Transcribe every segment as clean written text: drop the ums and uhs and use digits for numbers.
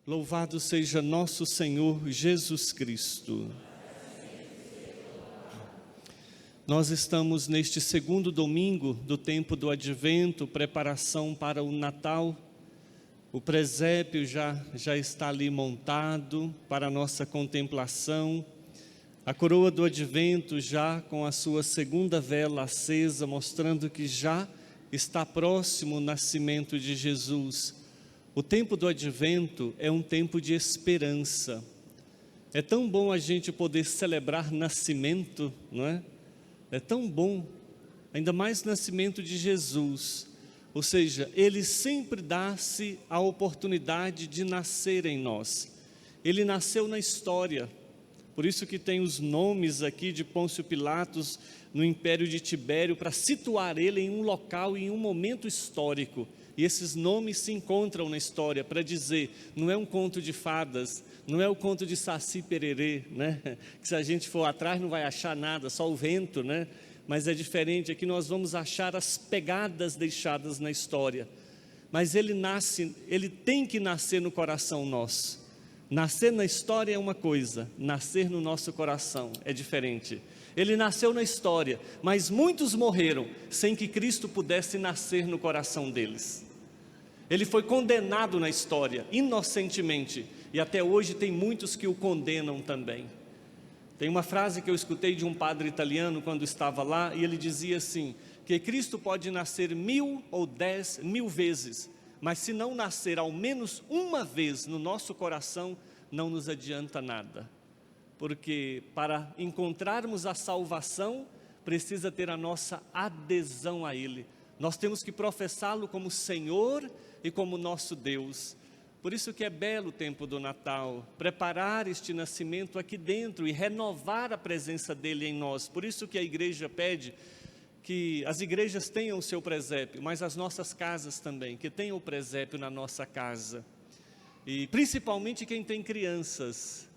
Louvado seja nosso Senhor Jesus Cristo. Nós estamos neste segundo domingo do tempo do Advento, preparação para o Natal. O presépio já está ali montado para a nossa contemplação. A coroa do Advento já com a sua segunda vela acesa, mostrando que já está próximo o nascimento de Jesus. O tempo do Advento é um tempo de esperança. É tão bom a gente poder celebrar nascimento, não é? É tão bom, ainda mais o nascimento de Jesus. Ou seja, Ele sempre dá-se a oportunidade de nascer em nós. Ele nasceu na história. Por isso que tem os nomes aqui de Pôncio Pilatos no Império de Tibério, para situar ele em um local e em um momento histórico. E esses nomes se encontram na história para dizer, não é um conto de fadas, não é o conto de Saci Pererê, né? Que se a gente for atrás não vai achar nada, só o vento, né? Mas é diferente, aqui nós vamos achar as pegadas deixadas na história. Mas ele nasce, ele tem que nascer no coração nosso. Nascer na história é uma coisa, nascer no nosso coração é diferente. Ele nasceu na história, mas muitos morreram sem que Cristo pudesse nascer no coração deles. Ele foi condenado na história, inocentemente, e até hoje tem muitos que o condenam também. Tem uma frase que eu escutei de um padre italiano quando estava lá, e ele dizia assim, que Cristo pode nascer 1000 ou 10.000 vezes, mas se não nascer ao menos uma vez no nosso coração, não nos adianta nada. Porque para encontrarmos a salvação, precisa ter a nossa adesão a Ele. Nós temos que professá-lo como Senhor e como nosso Deus. Por isso que é belo o tempo do Natal, preparar este nascimento aqui dentro e renovar a presença dEle em nós. Por isso que a igreja pede que as igrejas tenham o seu presépio, mas as nossas casas também, que tenham o presépio na nossa casa. E principalmente quem tem crianças.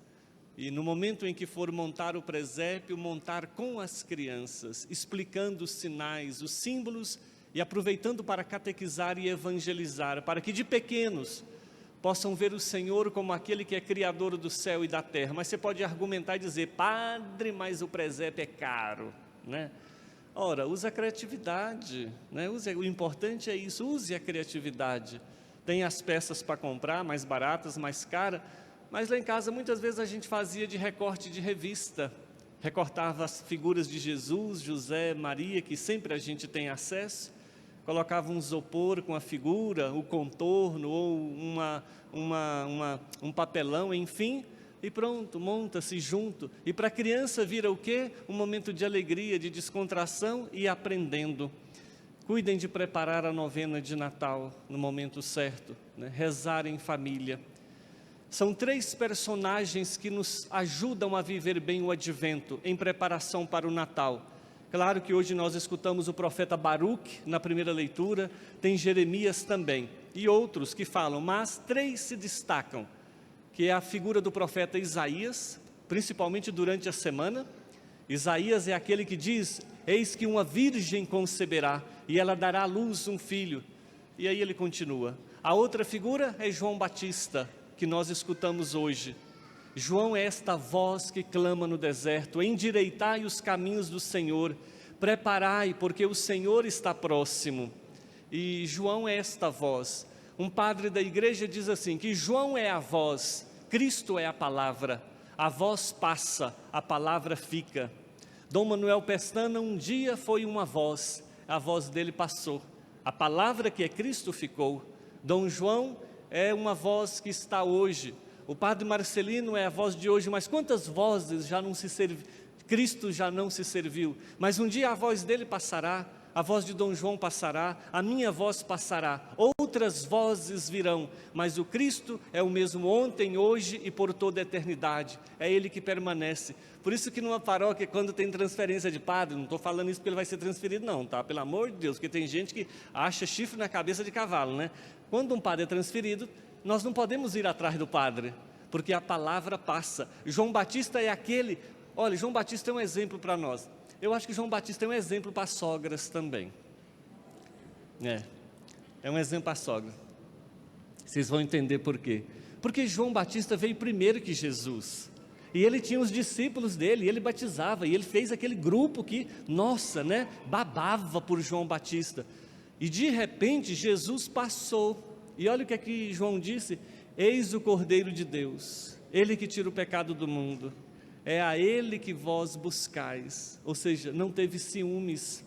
E no momento em que for montar o presépio, montar com as crianças, explicando os sinais, os símbolos e aproveitando para catequizar e evangelizar, para que de pequenos possam ver o Senhor como aquele que é criador do céu e da terra. Mas você pode argumentar e dizer, padre, mas o presépio é caro, né? Ora, use a criatividade, né? O importante é isso, use a criatividade. Tem as peças para comprar, mais baratas, mais caras, mas lá em casa muitas vezes a gente fazia de recorte de revista, recortava as figuras de Jesus, José, Maria, que sempre a gente tem acesso, colocava um isopor com a figura, o contorno ou um papelão, enfim, e pronto, monta-se junto. E para a criança vira o quê? Um momento de alegria, de descontração e aprendendo. Cuidem de preparar a novena de Natal no momento certo, né? Rezar em família. São 3 personagens que nos ajudam a viver bem o Advento, em preparação para o Natal. Claro que hoje nós escutamos o profeta Baruque na primeira leitura, tem Jeremias também, e outros que falam, mas 3 se destacam, que é a figura do profeta Isaías, principalmente durante a semana. Isaías é aquele que diz, eis que uma virgem conceberá, e ela dará à luz um filho. E aí ele continua. A outra figura é João Batista, que nós escutamos hoje. João é esta voz que clama no deserto, endireitai os caminhos do Senhor, preparai, porque o Senhor está próximo. E João é esta voz. Um padre da igreja diz assim, que João é a voz, Cristo é a palavra. A voz passa, a palavra fica. Dom Manuel Pestana um dia foi uma voz, a voz dele passou. A palavra que é Cristo ficou. Dom João é uma voz que está hoje. O padre Marcelino é a voz de hoje, mas quantas vozes já não se serviu? Cristo já não se serviu, mas um dia a voz dele passará, a voz de Dom João passará, a minha voz passará, outras vozes virão, mas o Cristo é o mesmo ontem, hoje e por toda a eternidade, é Ele que permanece. Por isso que numa paróquia, quando tem transferência de padre, não estou falando isso porque ele vai ser transferido não, tá? Pelo amor de Deus, porque tem gente que acha chifre na cabeça de cavalo, né? Quando um padre é transferido, nós não podemos ir atrás do padre, porque a palavra passa. João Batista é aquele, olha, João Batista é um exemplo para nós. Eu acho que João Batista é um exemplo para as sogras também. É um exemplo para a sogra. Vocês vão entender por quê. Porque João Batista veio primeiro que Jesus. E ele tinha os discípulos dele, e ele batizava, e ele fez aquele grupo que, nossa, né, babava por João Batista. E de repente Jesus passou, e olha o que é que João disse: eis o Cordeiro de Deus, ele que tira o pecado do mundo, é a ele que vós buscais. Ou seja, não teve ciúmes,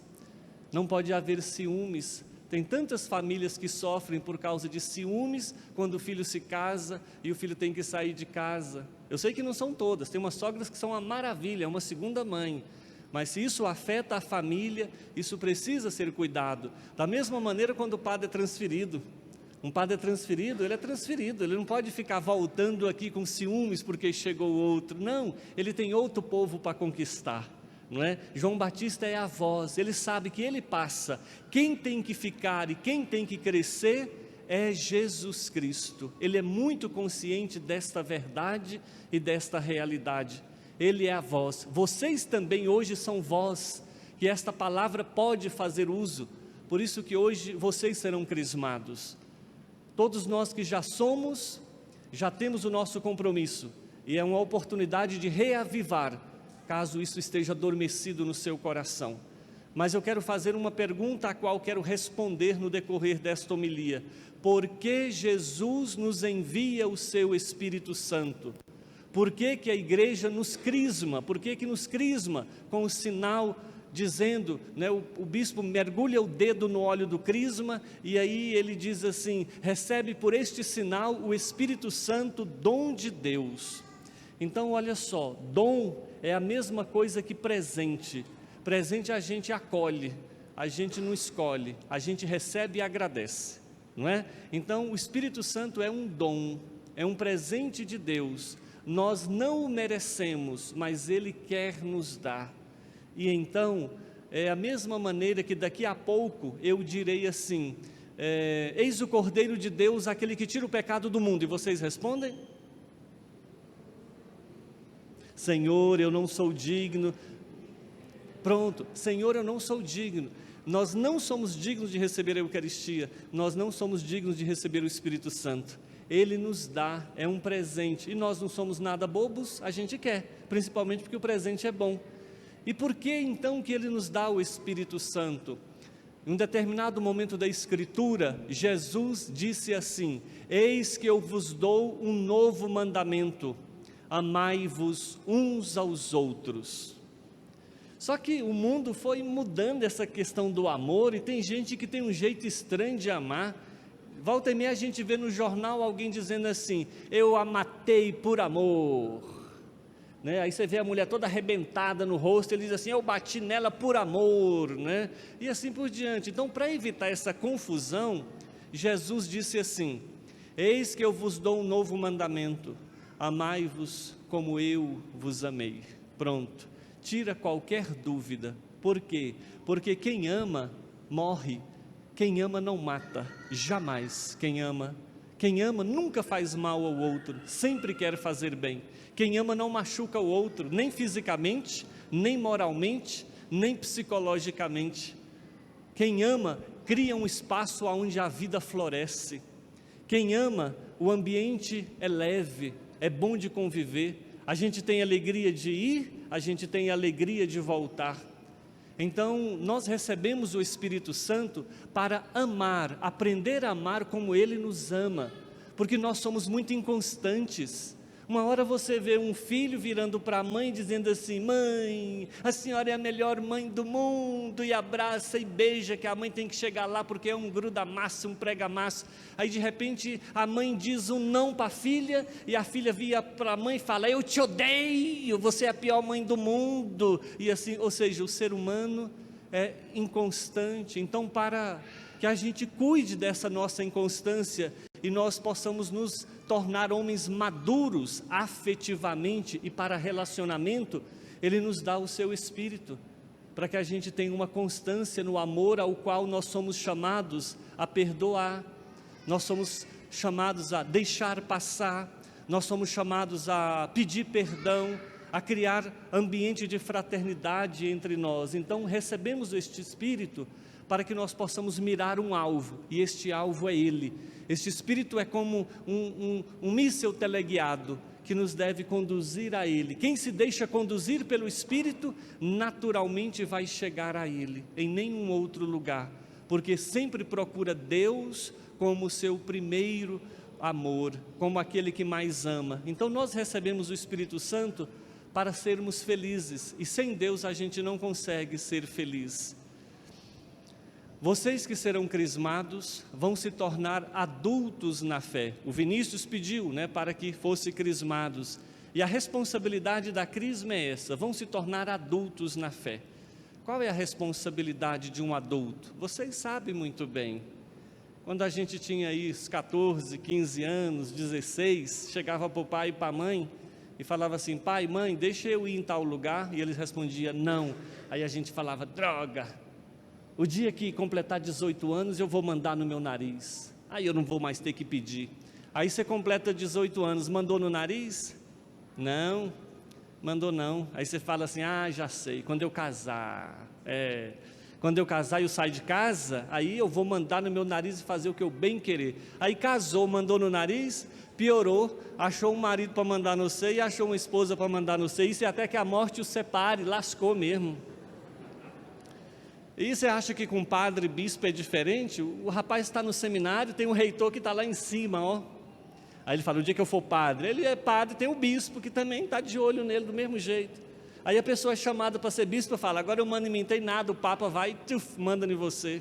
não pode haver ciúmes. Tem tantas famílias que sofrem por causa de ciúmes, quando o filho se casa e o filho tem que sair de casa. Eu sei que não são todas, tem umas sogras que são uma maravilha, é uma segunda mãe, mas se isso afeta a família, isso precisa ser cuidado. Da mesma maneira, quando o padre é transferido, um padre é transferido, ele não pode ficar voltando aqui com ciúmes porque chegou outro, não, ele tem outro povo para conquistar. Não é? João Batista é a voz, ele sabe que ele passa, quem tem que ficar e quem tem que crescer é Jesus Cristo. Ele é muito consciente desta verdade e desta realidade. Ele é a voz. Vocês também hoje são voz, que esta palavra pode fazer uso, por isso que hoje vocês serão crismados. Todos nós que já somos, já temos o nosso compromisso, e é uma oportunidade de reavivar, caso isso esteja adormecido no seu coração. Mas eu quero fazer uma pergunta a qual quero responder no decorrer desta homilia: por que Jesus nos envia o seu Espírito Santo? Por que que a igreja nos crisma? Por que que nos crisma com o sinal dizendo, né, o bispo mergulha o dedo no óleo do crisma e aí ele diz assim: recebe por este sinal o Espírito Santo, dom de Deus. Então olha só, dom é a mesma coisa que presente. Presente a gente acolhe, a gente não escolhe, a gente recebe e agradece, não é? Então o Espírito Santo é um dom, é um presente de Deus. Nós não o merecemos, mas Ele quer nos dar. E então, é a mesma maneira que daqui a pouco eu direi assim: eis o Cordeiro de Deus, aquele que tira o pecado do mundo. E vocês respondem? Senhor, eu não sou digno. Pronto, Senhor, eu não sou digno. Nós não somos dignos de receber a Eucaristia, nós não somos dignos de receber o Espírito Santo. Ele nos dá, é um presente, e nós não somos nada bobos, a gente quer, principalmente porque o presente é bom. E por que então que Ele nos dá o Espírito Santo? Em um determinado momento da Escritura, Jesus disse assim: eis que eu vos dou um novo mandamento, amai-vos uns aos outros. Só que o mundo foi mudando essa questão do amor, e tem gente que tem um jeito estranho de amar. Volta e meia a gente vê no jornal alguém dizendo assim: eu a matei por amor, né? Aí você vê a mulher toda arrebentada no rosto, ele diz assim: eu bati nela por amor, né? E assim por diante. Então, para evitar essa confusão, Jesus disse assim: eis que eu vos dou um novo mandamento, amai-vos como eu vos amei. Pronto, tira qualquer dúvida. Por quê? Porque quem ama morre, quem ama não mata, jamais. Quem ama nunca faz mal ao outro, sempre quer fazer bem. Quem ama não machuca o outro, nem fisicamente, nem moralmente, nem psicologicamente. Quem ama cria um espaço onde a vida floresce. Quem ama, o ambiente é leve, é bom de conviver. A gente tem alegria de ir, a gente tem alegria de voltar. Então, nós recebemos o Espírito Santo para amar, aprender a amar como Ele nos ama, porque nós somos muito inconstantes. Uma hora você vê um filho virando para a mãe dizendo assim: mãe, a senhora é a melhor mãe do mundo, e abraça e beija, que a mãe tem que chegar lá porque é um gruda-massa, um prega-massa. Aí de repente a mãe diz um não para a filha, e a filha vira para a mãe e fala: eu te odeio, você é a pior mãe do mundo. E assim, ou seja, o ser humano é inconstante. Então, para que a gente cuide dessa nossa inconstância e nós possamos nos tornar homens maduros afetivamente e para relacionamento, Ele nos dá o seu Espírito, para que a gente tenha uma constância no amor ao qual nós somos chamados a perdoar, nós somos chamados a deixar passar, nós somos chamados a pedir perdão, a criar ambiente de fraternidade entre nós. Então recebemos este Espírito para que nós possamos mirar um alvo, e este alvo é Ele. Este Espírito é como um míssil teleguiado, que nos deve conduzir a Ele. Quem se deixa conduzir pelo Espírito, naturalmente vai chegar a Ele, em nenhum outro lugar, porque sempre procura Deus como seu primeiro amor, como aquele que mais ama. Então nós recebemos o Espírito Santo para sermos felizes, e sem Deus a gente não consegue ser feliz. Vocês que serão crismados vão se tornar adultos na fé. O Vinícius pediu, para que fossem crismados. E a responsabilidade da crisma é essa: vão se tornar adultos na fé. Qual é a responsabilidade de um adulto? Vocês sabem muito bem. Quando a gente tinha aí os 14, 15 anos, 16, chegava para o pai e para a mãe e falava assim: pai, mãe, deixa eu ir em tal lugar. E eles respondiam: não. Aí a gente falava: droga. O dia que completar 18 anos eu vou mandar no meu nariz, aí eu não vou mais ter que pedir. Aí você completa 18 anos, mandou no nariz? Não, mandou não. Aí você fala assim: já sei, quando eu casar, quando eu casar e eu sair de casa, aí eu vou mandar no meu nariz e fazer o que eu bem querer. Aí casou, mandou no nariz, piorou, achou um marido para mandar no seio e achou uma esposa para mandar no seio, isso é até que a morte os separe, lascou mesmo. E você acha que com padre, bispo é diferente? O rapaz está no seminário, tem um reitor que está lá em cima, Aí ele fala: o dia que eu for padre, ele é padre, tem o bispo que também está de olho nele do mesmo jeito. Aí a pessoa é chamada para ser bispo e fala: agora eu mando em mim, tem nada, o Papa vai e manda em você.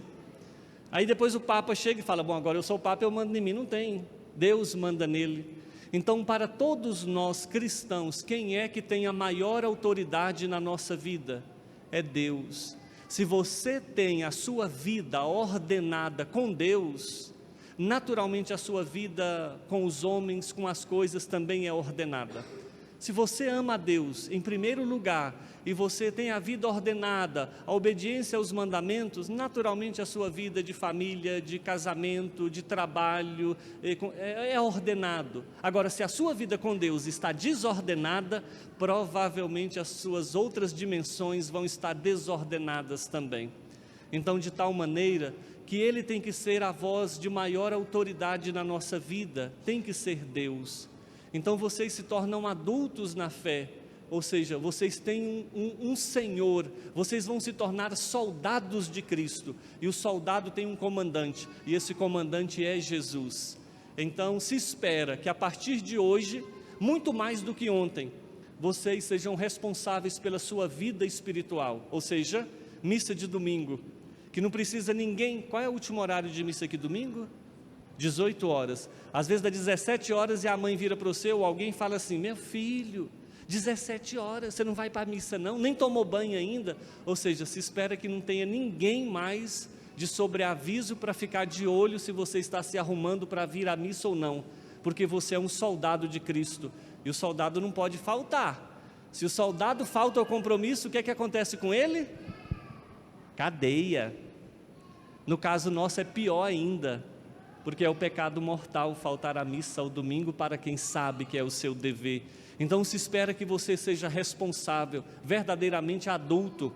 Aí depois o Papa chega e fala: bom, agora eu sou o Papa, eu mando em mim. Não tem, Deus manda nele. Então, para todos nós cristãos, quem é que tem a maior autoridade na nossa vida? É Deus. Se você tem a sua vida ordenada com Deus, naturalmente a sua vida com os homens, com as coisas também é ordenada. Se você ama a Deus em primeiro lugar, e você tem a vida ordenada, a obediência aos mandamentos, naturalmente a sua vida de família, de casamento, de trabalho, é ordenado. Agora, se a sua vida com Deus está desordenada, provavelmente as suas outras dimensões vão estar desordenadas também. Então, de tal maneira que Ele tem que ser a voz de maior autoridade na nossa vida, tem que ser Deus. Então vocês se tornam adultos na fé, ou seja, vocês têm um Senhor, vocês vão se tornar soldados de Cristo, e o soldado tem um comandante, e esse comandante é Jesus. Então se espera que a partir de hoje, muito mais do que ontem, vocês sejam responsáveis pela sua vida espiritual, ou seja, missa de domingo, que não precisa ninguém. Qual é o último horário de missa aqui domingo? 18 horas, às vezes dá 17 horas e a mãe vira para o seu, ou alguém fala assim: meu filho, 17 horas, você não vai para a missa não, nem tomou banho ainda. Ou seja, se espera que não tenha ninguém mais de sobreaviso para ficar de olho se você está se arrumando para vir à missa ou não, porque você é um soldado de Cristo, e o soldado não pode faltar. Se o soldado falta ao compromisso, o que é que acontece com ele? Cadeia. No caso nosso é pior ainda, porque é o pecado mortal faltar à missa ao domingo para quem sabe que é o seu dever. Então se espera que você seja responsável, verdadeiramente adulto.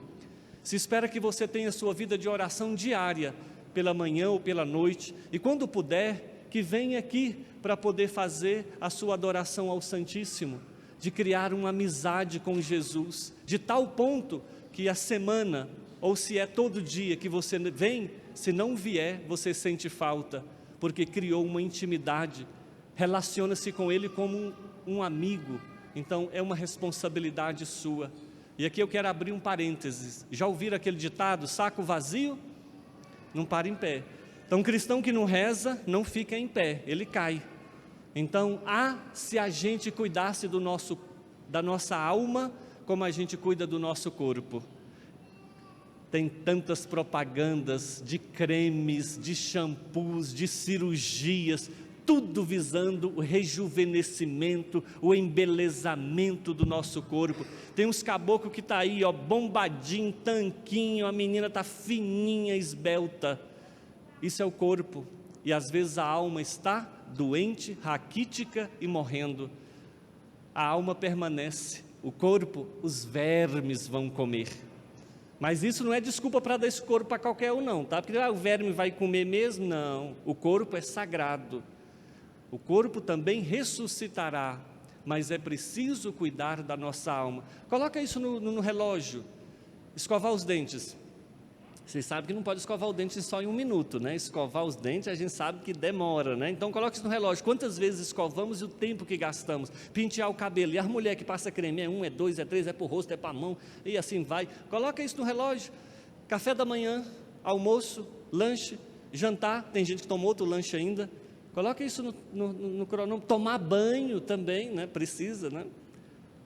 Se espera que você tenha sua vida de oração diária, pela manhã ou pela noite, e quando puder, que venha aqui para poder fazer a sua adoração ao Santíssimo, de criar uma amizade com Jesus, de tal ponto que a semana, ou se é todo dia que você vem, se não vier, você sente falta, porque criou uma intimidade, relaciona-se com Ele como um amigo. Então é uma responsabilidade sua. E aqui eu quero abrir um parênteses. Já ouviram aquele ditado: saco vazio não para em pé? Então cristão que não reza não fica em pé, ele cai. Então se a gente cuidasse da nossa alma como a gente cuida do nosso corpo. Tem tantas propagandas de cremes, de shampoos, de cirurgias, tudo visando o rejuvenescimento, o embelezamento do nosso corpo. Tem uns caboclos que está aí, bombadinho, tanquinho, a menina está fininha, esbelta. Isso é o corpo, e às vezes a alma está doente, raquítica e morrendo. A alma permanece, o corpo, os vermes vão comer. Mas isso não é desculpa para dar esse corpo para qualquer um não, tá? Porque o verme vai comer mesmo? Não, o corpo é sagrado. O corpo também ressuscitará, mas é preciso cuidar da nossa alma. Coloca isso no relógio. Escovar os dentes. Vocês sabem que não pode escovar o dente só em 1 minuto, né? Escovar os dentes a gente sabe que demora, né? Então coloca isso no relógio. Quantas vezes escovamos e o tempo que gastamos? Pentear o cabelo. E a mulher que passa creme é 1, é 2, é 3, é para o rosto, é para a mão, e assim vai. Coloca isso no relógio. Café da manhã, almoço, lanche, jantar. Tem gente que tomou outro lanche ainda. Coloca isso no cronômetro. Tomar banho também, né? Precisa, né?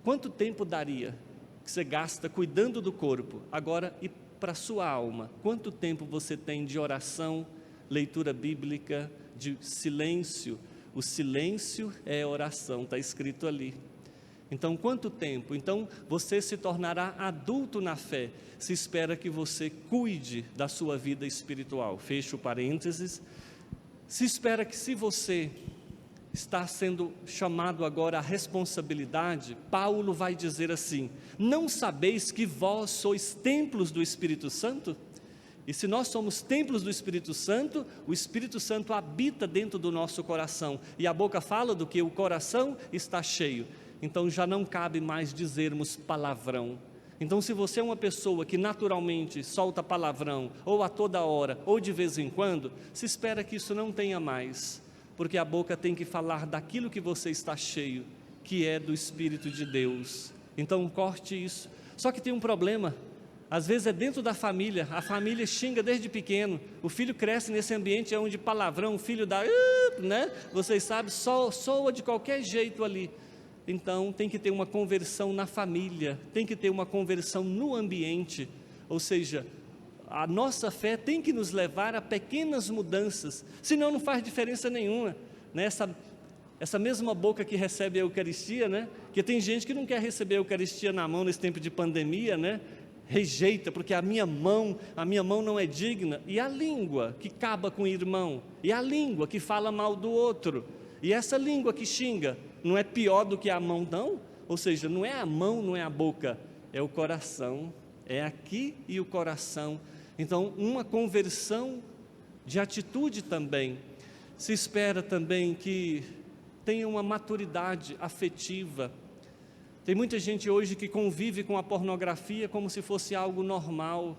Quanto tempo daria que você gasta cuidando do corpo? Agora, e para a sua alma, quanto tempo você tem de oração, leitura bíblica, de silêncio? O silêncio é oração, está escrito ali. Então, quanto tempo? Então, você se tornará adulto na fé, se espera que você cuide da sua vida espiritual. Fecho o parênteses. Se espera que, se você está sendo chamado agora à responsabilidade, Paulo vai dizer assim: não sabeis que vós sois templos do Espírito Santo? E se nós somos templos do Espírito Santo, o Espírito Santo habita dentro do nosso coração, e a boca fala do que o coração está cheio. Então já não cabe mais dizermos palavrão. Então, se você é uma pessoa que naturalmente solta palavrão, ou a toda hora, ou de vez em quando, se espera que isso não tenha mais, porque a boca tem que falar daquilo que você está cheio, que é do Espírito de Deus. Então corte isso. Só que tem um problema, às vezes é dentro da família, a família xinga desde pequeno, o filho cresce nesse ambiente onde palavrão, o filho dá, né? Vocês sabem, soa de qualquer jeito ali. Então tem que ter uma conversão na família, tem que ter uma conversão no ambiente, ou seja, a nossa fé tem que nos levar a pequenas mudanças, senão não faz diferença nenhuma, né? Essa mesma boca que recebe a Eucaristia, né? Que tem gente que não quer receber a Eucaristia na mão nesse tempo de pandemia, né? Rejeita, porque a minha mão não é digna. E a língua que acaba com o irmão, e a língua que fala mal do outro, e essa língua que xinga, não é pior do que a mão não? Ou seja, não é a mão, não é a boca, é o coração, é aqui e o coração. Então, uma conversão de atitude também. Se espera também que tenha uma maturidade afetiva. Tem muita gente hoje que convive com a pornografia como se fosse algo normal,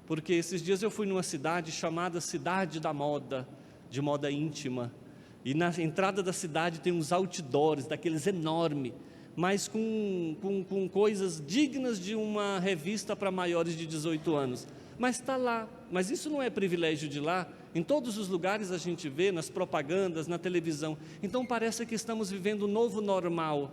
porque esses dias eu fui numa cidade chamada Cidade da Moda, de moda íntima, e na entrada da cidade tem uns outdoors, daqueles enormes, mas com coisas dignas de uma revista para maiores de 18 anos, mas está lá. Mas isso não é privilégio de lá, em todos os lugares a gente vê, nas propagandas, na televisão. Então parece que estamos vivendo um novo normal,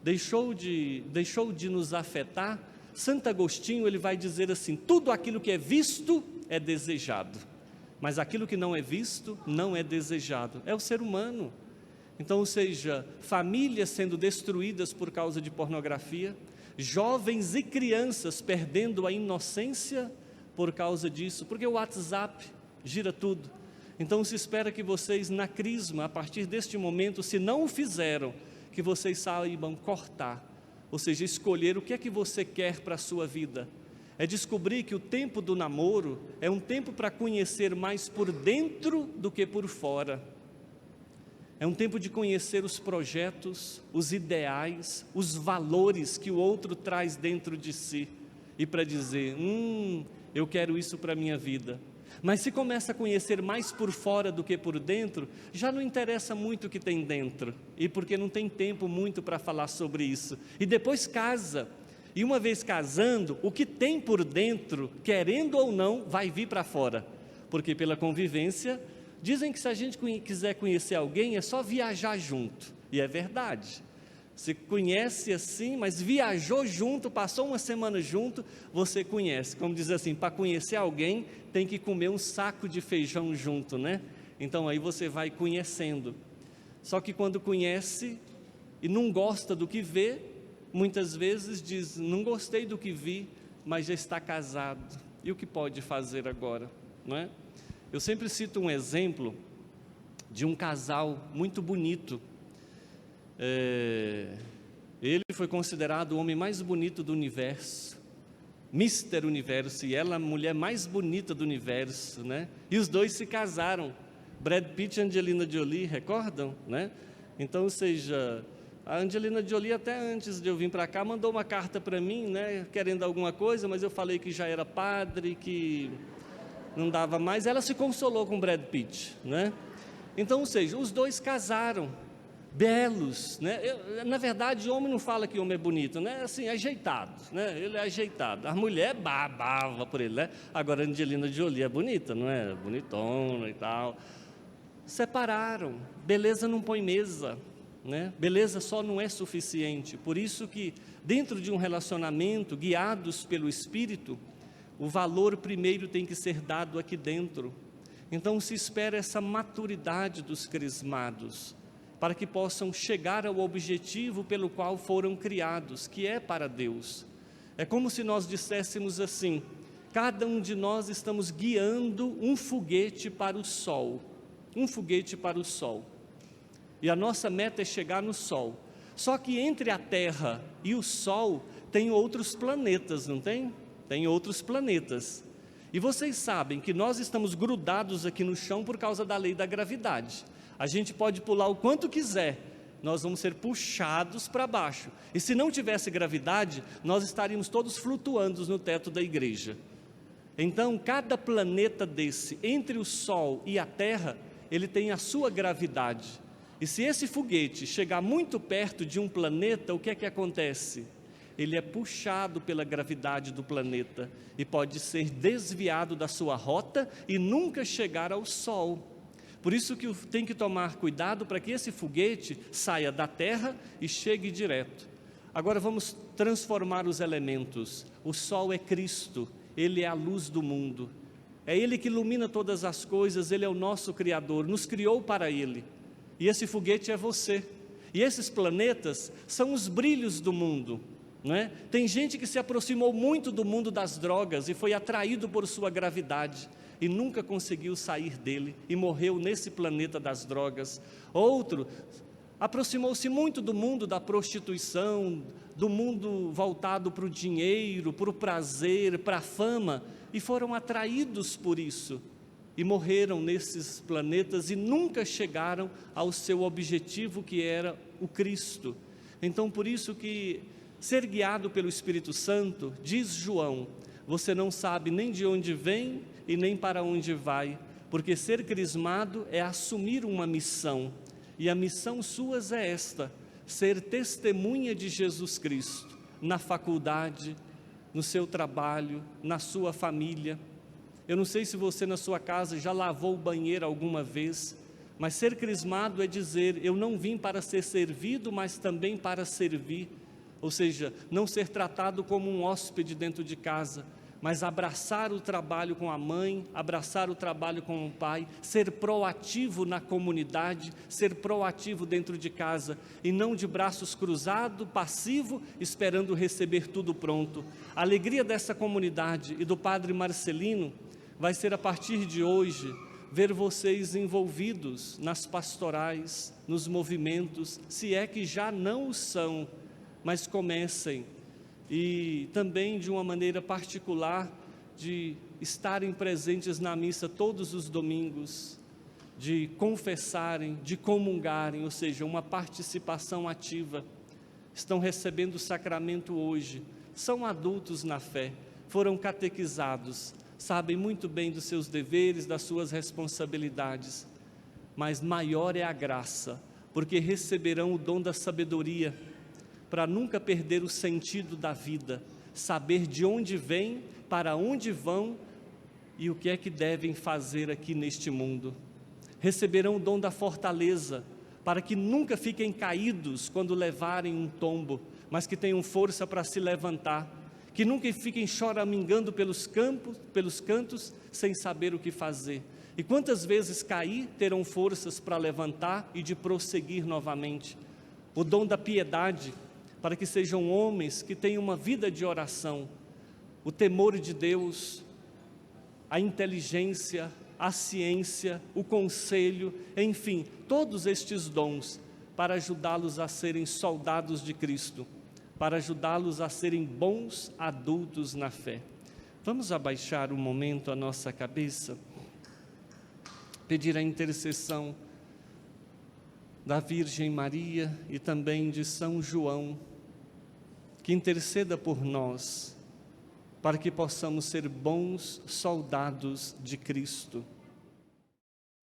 deixou de nos afetar. Santo Agostinho, ele vai dizer assim: tudo aquilo que é visto é desejado, mas aquilo que não é visto não é desejado. É o ser humano. Então, ou seja, famílias sendo destruídas por causa de pornografia, jovens e crianças perdendo a inocência por causa disso, porque o WhatsApp gira tudo. Então se espera que vocês, na Crisma, a partir deste momento, se não o fizeram, que vocês saibam cortar, ou seja, escolher o que é que você quer para a sua vida. É descobrir que o tempo do namoro é um tempo para conhecer mais por dentro do que por fora. É um tempo de conhecer os projetos, os ideais, os valores que o outro traz dentro de si, e para dizer, eu quero isso para a minha vida. Mas se começa a conhecer mais por fora do que por dentro, já não interessa muito o que tem dentro, e porque não tem tempo muito para falar sobre isso, e depois casa, e uma vez casando, o que tem por dentro, querendo ou não, vai vir para fora, porque pela convivência, dizem que se a gente quiser conhecer alguém, é só viajar junto, e é verdade. Você conhece assim, mas viajou junto, passou uma semana junto, você conhece. Como diz assim, para conhecer alguém, tem que comer um saco de feijão junto, né? Então aí você vai conhecendo. Só que quando conhece e não gosta do que vê, muitas vezes diz, não gostei do que vi, mas já está casado. E o que pode fazer agora, não é? Eu sempre cito um exemplo de um casal muito bonito. Ele foi considerado o homem mais bonito do universo, Mister Universo, e ela a mulher mais bonita do universo, né? E os dois se casaram, Brad Pitt e Angelina Jolie, recordam, né? Então, ou seja, a Angelina Jolie até antes de eu vir para cá mandou uma carta para mim, né, querendo alguma coisa, mas eu falei que já era padre, que não dava mais. Ela se consolou com Brad Pitt, né? Então, ou seja, os dois casaram, belos, né? Na verdade, homem não fala que homem é bonito, né? Assim, ajeitado, né? Ele é ajeitado. A mulher babava por ele, né? Agora a Angelina Jolie é bonita, não é? Bonitona e tal. Separaram. Beleza não põe mesa, né? Beleza só não é suficiente. Por isso que dentro de um relacionamento, guiados pelo Espírito, o valor primeiro tem que ser dado aqui dentro. Então se espera essa maturidade dos crismados, para que possam chegar ao objetivo pelo qual foram criados, que é para Deus. É como se nós disséssemos assim: cada um de nós estamos guiando um foguete para o sol, um foguete para o sol, e a nossa meta é chegar no sol. Só que entre a Terra e o Sol tem outros planetas, não tem? Tem outros planetas. E vocês sabem que nós estamos grudados aqui no chão por causa da lei da gravidade. A gente pode pular o quanto quiser, nós vamos ser puxados para baixo. E se não tivesse gravidade, nós estaríamos todos flutuando no teto da igreja. Então, cada planeta desse, entre o Sol e a Terra, ele tem a sua gravidade. E se esse foguete chegar muito perto de um planeta, o que é que acontece? Ele é puxado pela gravidade do planeta e pode ser desviado da sua rota e nunca chegar ao Sol. Por isso que tem que tomar cuidado para que esse foguete saia da Terra e chegue direto. Agora vamos transformar os elementos. O Sol é Cristo, Ele é a luz do mundo. É Ele que ilumina todas as coisas, Ele é o nosso Criador, nos criou para Ele. E esse foguete é você. E esses planetas são os brilhos do mundo. Não é? Tem gente que se aproximou muito do mundo das drogas e foi atraído por sua gravidade e nunca conseguiu sair dele e morreu nesse planeta das drogas. Outro aproximou-se muito do mundo da prostituição, do mundo voltado para o dinheiro, para o prazer, para a fama, e foram atraídos por isso e morreram nesses planetas e nunca chegaram ao seu objetivo, que era o Cristo. Então, por isso que ser guiado pelo Espírito Santo, diz João, você não sabe nem de onde vem e nem para onde vai, porque ser crismado é assumir uma missão, e a missão suas é esta: ser testemunha de Jesus Cristo, na faculdade, no seu trabalho, na sua família. Eu não sei se você na sua casa já lavou o banheiro alguma vez, mas ser crismado é dizer, eu não vim para ser servido, mas também para servir. Ou seja, não ser tratado como um hóspede dentro de casa, mas abraçar o trabalho com a mãe, abraçar o trabalho com o pai, ser proativo na comunidade, ser proativo dentro de casa, e não de braços cruzados, passivo, esperando receber tudo pronto. A alegria dessa comunidade e do Padre Marcelino vai ser, a partir de hoje, ver vocês envolvidos nas pastorais, nos movimentos, se é que já não o são, mas comecem, e também de uma maneira particular, de estarem presentes na missa todos os domingos, de confessarem, de comungarem, ou seja, uma participação ativa. Estão recebendo o sacramento hoje, são adultos na fé, foram catequizados, sabem muito bem dos seus deveres, das suas responsabilidades, mas maior é a graça, porque receberão o dom da sabedoria, para nunca perder o sentido da vida, saber de onde vêm, para onde vão e o que é que devem fazer aqui neste mundo. Receberão o dom da fortaleza, para que nunca fiquem caídos quando levarem um tombo, mas que tenham força para se levantar, que nunca fiquem choramingando pelos cantos, sem saber o que fazer. E quantas vezes cair, terão forças para levantar e de prosseguir novamente. O dom da piedade, para que sejam homens que tenham uma vida de oração, o temor de Deus, a inteligência, a ciência, o conselho, enfim, todos estes dons, para ajudá-los a serem soldados de Cristo, para ajudá-los a serem bons adultos na fé. Vamos abaixar um momento a nossa cabeça, pedir a intercessão da Virgem Maria e também de São João, que interceda por nós, para que possamos ser bons soldados de Cristo.